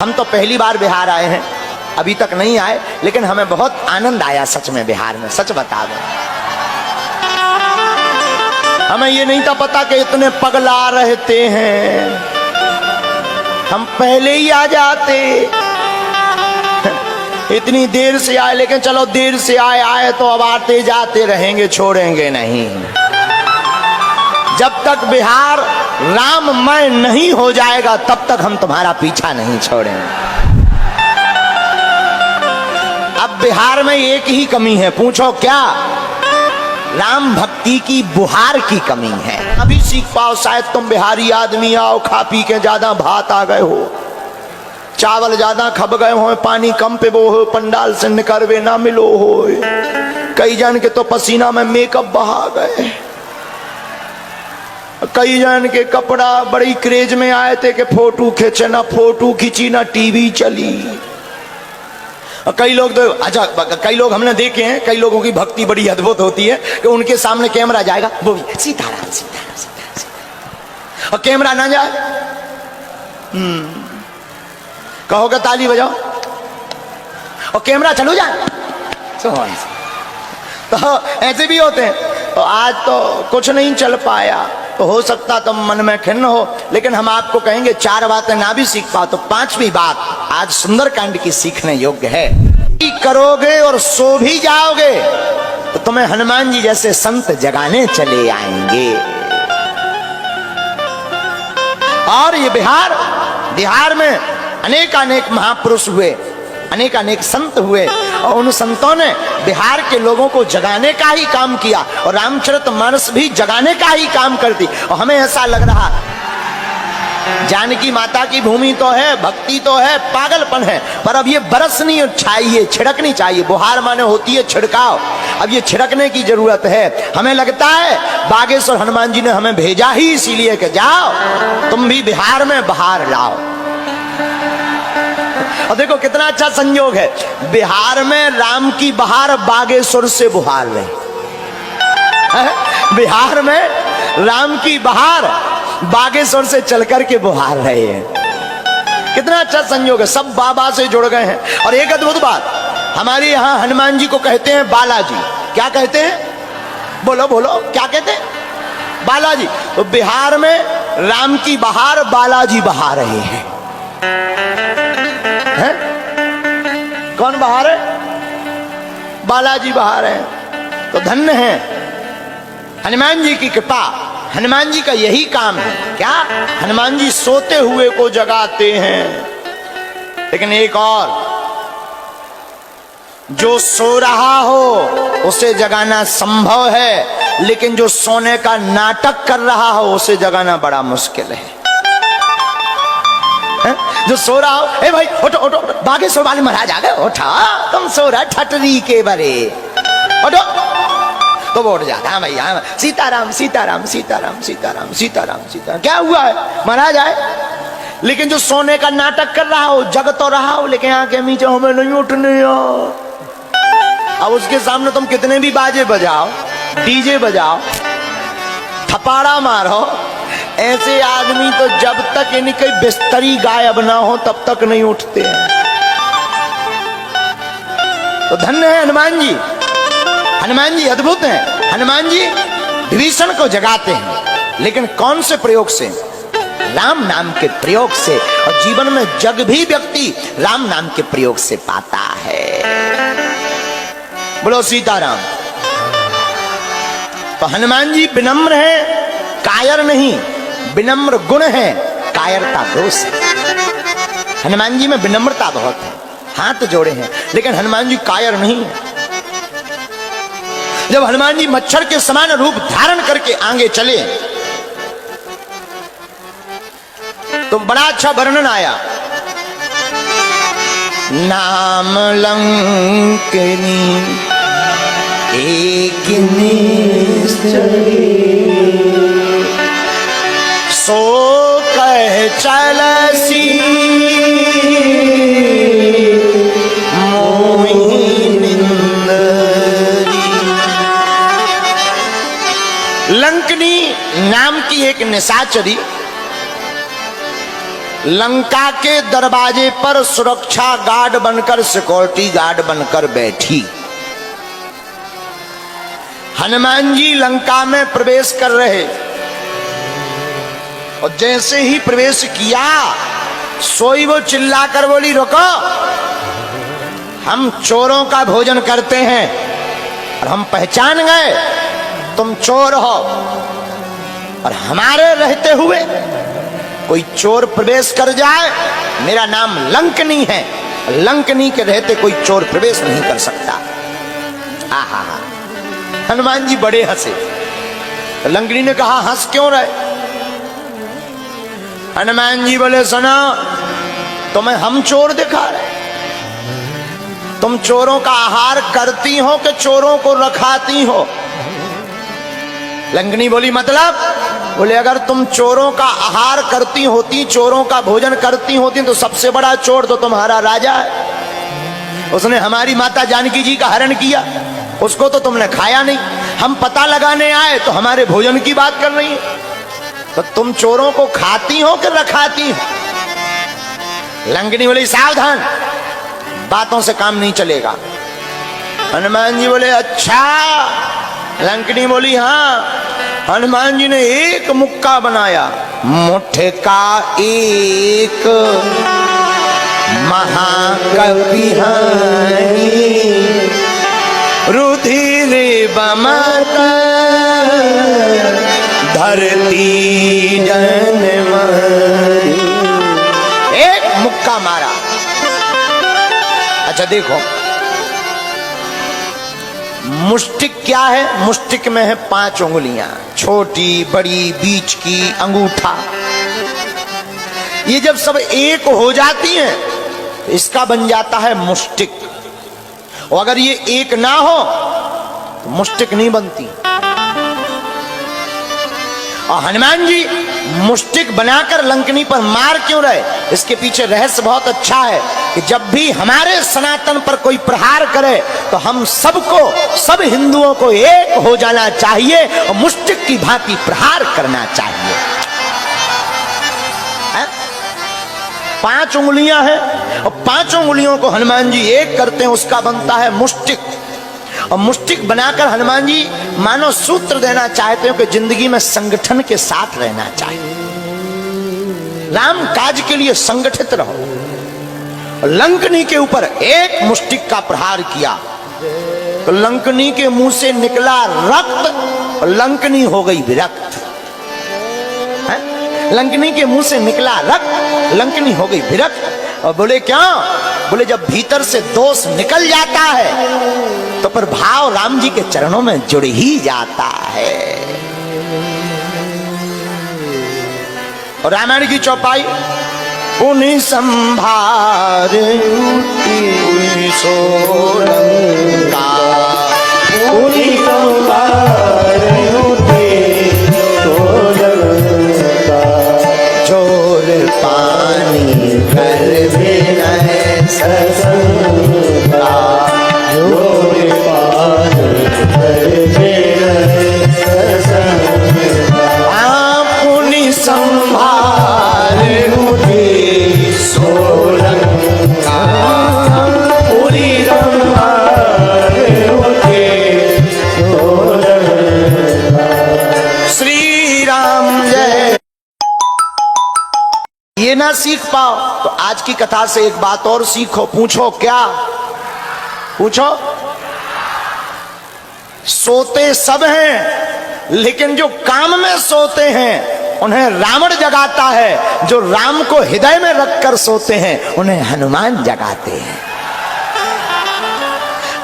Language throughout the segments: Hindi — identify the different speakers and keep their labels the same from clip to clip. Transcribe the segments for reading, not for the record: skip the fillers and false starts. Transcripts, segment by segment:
Speaker 1: हम तो पहली बार बिहार आए हैं, अभी तक नहीं आए, लेकिन हमें बहुत आनंद आया सच में बिहार में। सच बता दें, हमें ये नहीं था पता कि इतने पगला रहते हैं, हम पहले ही आ जाते। इतनी देर से आए, लेकिन चलो देर से आए तो अब आते जाते रहेंगे, छोड़ेंगे नहीं। जब तक बिहार राममय नहीं हो जाएगा तब तक हम तुम्हारा पीछा नहीं छोड़ेंगे। अब बिहार में एक ही कमी है, पूछो क्या? राम भक्ति की बुहार की कमी है। अभी सीख पाओ, शायद तुम बिहारी आदमी आओ, खा पी के ज्यादा भात आ गए हो, चावल ज्यादा खप गए हो, पानी कम पे वो हो, पंडाल से निकलवे ना मिलो हो। कई जन के तो पसीना में मेकअप बहा गए, कई जन के कपड़ा बड़ी क्रेज में आए थे कि फोटो खींचे, ना फोटो खींची ना टीवी चली। कई लोग तो अच्छा, कई लोग हमने देखे हैं, कई लोगों की भक्ति बड़ी अद्भुत होती है कि उनके सामने कैमरा जाएगा, वो भी सीताराम सीताराम सीताराम, और कैमरा ना जाए कहोगे ताली बजाओ, और कैमरा चलो जाए, तो ऐसे भी होते हैं। तो आज तो कुछ नहीं चल पाया, तो हो सकता तुम मन में खिन्न हो, लेकिन हम आपको कहेंगे 4 बातें ना भी सीख पाओ तो 5वीं बात आज सुंदरकांड की सीखने योग्य है। करोगे और सो भी जाओगे तो तुम्हें हनुमान जी जैसे संत जगाने चले आएंगे। और ये बिहार में अनेक महापुरुष हुए, अनेक संत हुए, और उन संतों ने बिहार के लोगों को जगाने का ही काम किया, और रामचरितमानस भी जगाने का ही काम करती। और हमें ऐसा लग रहा जानकी माता की भूमि तो है, भक्ति तो है, पागलपन है, पर अब ये बरसनी चाहिए, छिड़कनी चाहिए। बुहार माने होती है छिड़काव, अब ये छिड़कने की जरूरत है। हमें लगता है बागेश्वर हनुमान जी ने हमें भेजा ही इसीलिए कि जाओ तुम भी बिहार में बहार लाओ। और देखो कितना अच्छा संयोग है, बिहार में राम की बहार बागेश्वर से बुहार रही, बिहार में राम की बहार बागेश्वर से चलकर के बुहार रहे हैं। कितना अच्छा संयोग है, सब बाबा से जुड़ गए हैं। और एक अद्भुत बात, हमारे यहाँ हनुमान जी को कहते हैं बालाजी। क्या कहते हैं? बोलो बोलो, क्या कहते हैं? बालाजी। तो बिहार में राम की बहार बालाजी बहा रहे हैं। है? कौन बहा रहे? बालाजी बहा रहे हैं। तो धन्य है हनुमान जी की कृपा। हनुमान जी का यही काम है। क्या? हनुमान जी सोते हुए को जगाते हैं। लेकिन एक और, जो सो रहा हो उसे जगाना संभव है, लेकिन जो सोने का नाटक कर रहा हो उसे जगाना बड़ा मुश्किल है। जो सो रहा हो, ए भाई उठो उठो, बागेश्वर वाले महाराज आ गए, उठा, तुम सो रहा ठटरी के बरे, उठो, तो वो उठ जाता। हाँ भैया, सीताराम सीताराम सीताराम सीताराम सीताराम सीताराम। क्या हुआ है? महाराज आए। लेकिन जो सोने का नाटक कर रहा हो, जग तो रहा हो, लेकिन आके नीचे हमें नहीं उठने। अब उसके सामने तुम कितने भी बाजे बजाओ, डीजे बजाओ, थपाड़ा मारो, ऐसे आदमी तो जब तक इनकी बिस्तरी गायब ना हो तब तक नहीं उठते हैं। तो धन्य है हनुमान जी। हनुमान जी अद्भुत हैं। हनुमान जी विभीषण को जगाते हैं, लेकिन कौन से प्रयोग से? राम नाम के प्रयोग से। और जीवन में जग भी व्यक्ति राम नाम के प्रयोग से पाता है। बोलो सीताराम। तो हनुमान जी विनम्र है, कायर नहीं। विनम्र गुण है, कायरता दोष है। हनुमान जी में विनम्रता बहुत है, हाथ जोड़े हैं, लेकिन हनुमान जी कायर नहीं है। जब हनुमान जी मच्छर के समान रूप धारण करके आगे चले तो बड़ा अच्छा वर्णन आया। नाम लंकिनी एक निश्चय, सो कह चलसी लंकनी नाम की एक निशाचरी लंका के दरवाजे पर सुरक्षा गार्ड बनकर, सिक्योरिटी गार्ड बनकर बैठी। हनुमान जी लंका में प्रवेश कर रहे और जैसे ही प्रवेश किया सोई वो चिल्लाकर बोली, रुको, हम चोरों का भोजन करते हैं और हम पहचान गए तुम चोर हो, और हमारे रहते हुए कोई चोर प्रवेश कर जाए, मेरा नाम लंकनी है, लंकनी के रहते कोई चोर प्रवेश नहीं कर सकता। आहा, हनुमान जी बड़े हंसे। लंकनी ने कहा, हंस क्यों रहे? हनुमान जी बोले, सुनो, तुम्हें हम चोर दिखा रहे? तुम चोरों का आहार करती हो कि चोरों को रखाती हो? लंकनी बोली, मतलब? बोले, अगर तुम चोरों का आहार करती होती, चोरों का भोजन करती होती, तो सबसे बड़ा चोर तो तुम्हारा राजा है। उसने हमारी माता जानकी जी का हरण किया, उसको तो तुमने खाया नहीं। हम पता लगाने आए तो हमारे भोजन की बात कर रही है। तो तुम चोरों को खाती हो कि रखाती हो? लंकनी बोली, सावधान, बातों से काम नहीं चलेगा। हनुमान जी बोले, अच्छा। लंकनी बोली, हाँ। हनुमान जी ने एक मुक्का बनाया, मुट्ठे का एक महाकवि रुधिर बमत धरती जनमरी। एक मुक्का मारा। अच्छा देखो, मुष्टिक क्या है? मुष्टिक में है 5 उंगलियां, छोटी, बड़ी, बीच की, अंगूठा। ये जब सब एक हो जाती हैं तो इसका बन जाता है मुष्टिक। और अगर ये एक ना हो तो मुष्टिक नहीं बनती। और हनुमान जी मुष्टिक बनाकर लंकनी पर मार क्यों रहे? इसके पीछे रहस्य बहुत अच्छा है कि जब भी हमारे सनातन पर कोई प्रहार करे तो हम सबको, सब हिंदुओं को एक हो जाना चाहिए और मुष्टिक की भांति प्रहार करना चाहिए। 5 उंगलियां हैं और 5 उंगलियों को हनुमान जी एक करते हैं, उसका बनता है मुष्टिक। और मुष्टिक बनाकर हनुमान जी मानो सूत्र देना चाहते हो कि जिंदगी में संगठन के साथ रहना चाहिए, राम काज के लिए संगठित रहो। लंकनी के ऊपर एक मुष्टिक का प्रहार किया तो लंकनी के मुंह से निकला रक्त और लंकनी हो गई विरक्त। लंकनी के मुंह से निकला रक्त, लंकनी हो गई विरक्त। और बोले, क्या? बोले, जब भीतर से दोष निकल जाता है तो पर भाव राम जी के चरणों में जुड़ ही जाता है। और रामायण की चौपाई, उन्हीं संभार सोलंका, उन्हीं संभार जोर पानी कर बिना ससंगा, जोर पानी कर बिना ससंगा। आप उन्हीं संभार मुझे सोलंका, उन्हीं संभार मुझे सोलंका। श्री राम जय। ये ना सीख पाओ तो आज की कथा से एक बात और सीखो। पूछो, क्या पूछो? सोते सब हैं लेकिन जो काम में सोते हैं उन्हें रावण जगाता है, जो राम को हृदय में रखकर सोते हैं उन्हें हनुमान जगाते हैं।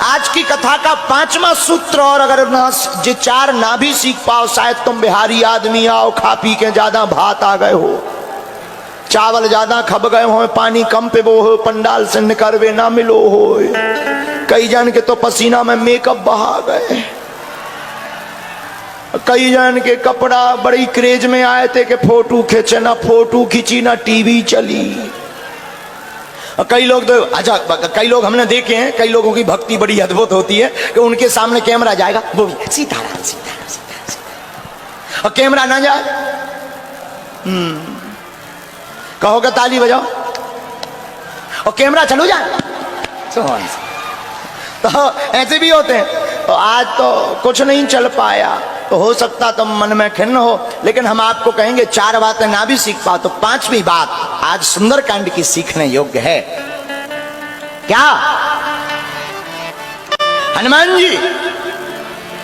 Speaker 1: आज की कथा का 5वां सूत्र, और अगर ये 4 ना भी सीख पाओ, शायद तुम बिहारी आदमी आओ, खा पी के ज्यादा भात आ गए हो, चावल ज्यादा खब गए हो, पानी कम पे वो हो, पंडाल से निकरवे ना मिलो हो, कई जन के तो पसीना में मेकअप बहा गए, कई जन के कपड़ा बड़ी क्रेज में आए थे कि फोटो खींचे, ना फोटो खींची ना टीवी चली। कई लोग तो, अच्छा, कई लोग हमने देखे हैं, कई लोगों की भक्ति बड़ी अद्भुत होती है कि उनके सामने कैमरा जाएगा, वो भी सीताराम सीताराम सीताराम, और कैमरा ना जाए कहोगे ताली बजाओ और कैमरा चलो जाए, तो ऐसे भी होते हैं। तो आज तो कुछ नहीं चल पाया, तो हो सकता तुम मन में खिन्न हो, लेकिन हम आपको कहेंगे 4 बातें ना भी सीख पाओ तो 5वीं बात आज सुंदरकांड की सीखने योग्य है। क्या? हनुमान जी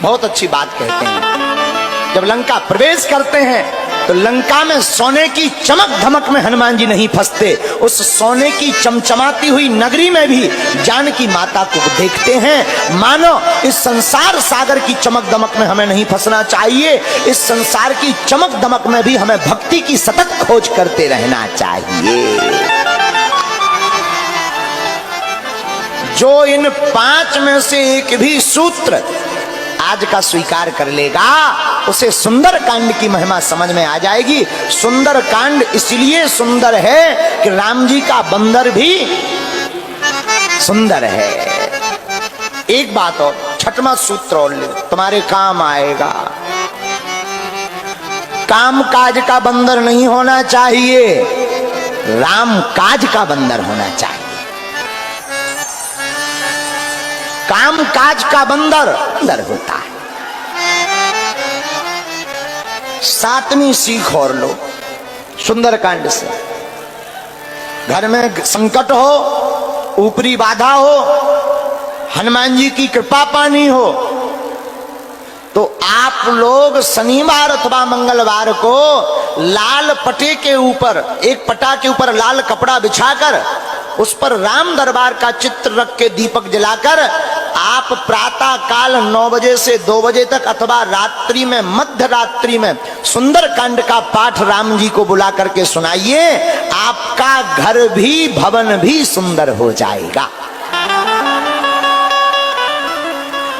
Speaker 1: बहुत अच्छी बात कहते हैं। जब लंका प्रवेश करते हैं तो लंका में सोने की चमक धमक में हनुमान जी नहीं फंसते, उस सोने की चमचमाती हुई नगरी में भी जानकी माता को देखते हैं। मानो इस संसार सागर की चमक दमक में हमें नहीं फंसना चाहिए, इस संसार की चमक दमक में भी हमें भक्ति की सतत खोज करते रहना चाहिए। जो इन 5 में से एक भी सूत्र आज का स्वीकार कर लेगा उसे सुंदरकांड की महिमा समझ में आ जाएगी। सुंदरकांड इसलिए सुंदर है कि राम जी का बंदर भी सुंदर है। एक बात और, 6वां सूत्र और ले, तुम्हारे काम आएगा। काम काज का बंदर नहीं होना चाहिए, राम काज का बंदर होना चाहिए। काम काज का बंदर होता है। 7वीं सीख और लो सुंदरकांड से। घर में संकट हो, ऊपरी बाधा हो, हनुमान जी की कृपा पानी हो, तो आप लोग शनिवार अथवा मंगलवार को लाल पटे के ऊपर, एक पटा के ऊपर लाल कपड़ा बिछाकर उस पर राम दरबार का चित्र रख के दीपक जलाकर आप प्रातः काल 9 बजे से 2 बजे तक अथवा रात्रि में, मध्य रात्रि में सुंदरकांड का पाठ राम जी को बुला करके सुनाइए। आपका घर भी, भवन भी सुंदर हो जाएगा।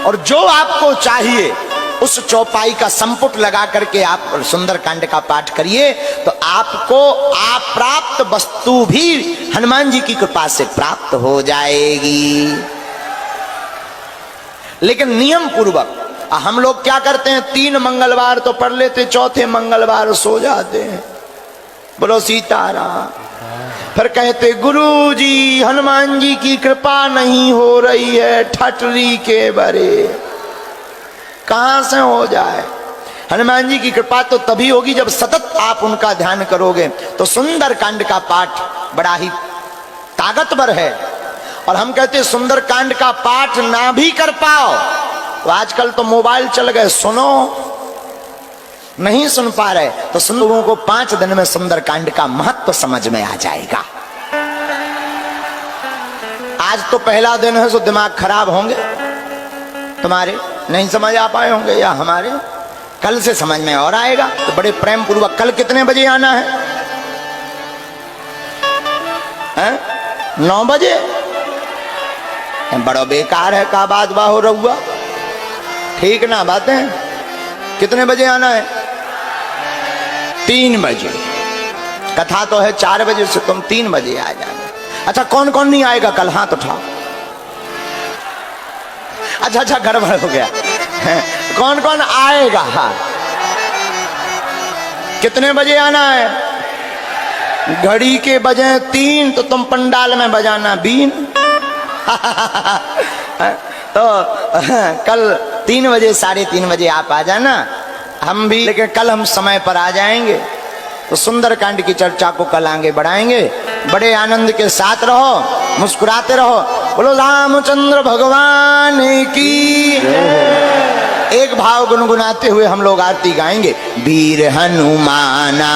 Speaker 1: और जो आपको चाहिए उस चौपाई का संपुट लगा करके आप सुंदरकांड का पाठ करिए तो आपको अप्राप्त वस्तु भी हनुमान जी की कृपा से प्राप्त हो जाएगी। लेकिन नियम पूर्वक हम लोग क्या करते हैं, 3 मंगलवार तो पढ़ लेते, 4थे मंगलवार सो जाते हैं। बोलो सीताराम। फिर कहते गुरु जी हनुमान जी की कृपा नहीं हो रही है, ठटरी के बरे। कहां से हो जाए? हनुमान जी की कृपा तो तभी होगी जब सतत आप उनका ध्यान करोगे। तो सुंदरकांड का पाठ बड़ा ही ताकतवर है। और हम कहते सुंदरकांड का पाठ ना भी कर पाओ तो आजकल तो मोबाइल चल गए, सुनो, नहीं सुन पा रहे तो सुन, लोगों को 5 दिन में सुंदरकांड का महत्व समझ में आ जाएगा। आज तो पहला दिन है, सो दिमाग खराब होंगे तुम्हारे, नहीं समझ आ पाए होंगे, या हमारे कल से समझ में और आएगा। तो बड़े प्रेम पूर्वक कल कितने बजे आना है? 9 बजे? बड़ा बेकार है का बात बाहो रहुआ, ठीक ना बातें। कितने बजे आना है? 3 बजे। कथा तो है 4 बजे से, तुम 3 बजे आ जाना। अच्छा कौन कौन नहीं आएगा कल? हाथ उठाओ। अच्छा गड़बड़ हो गया। कौन कौन आएगा? हाँ, कितने बजे आना है? घड़ी के बजे 3 तो तुम पंडाल में बजाना बीन। तो कल 3 बजे, 3:30 बजे आप आ जाना, हम भी, लेकिन कल हम समय पर आ जाएंगे। तो सुंदरकांड की चर्चा को कल आगे बढ़ाएंगे। बड़े आनंद के साथ रहो, मुस्कुराते रहो। बोलो रामचंद्र भगवान की। एक भाव गुनगुनाते हुए हम लोग आरती गाएंगे। वीर हनुमाना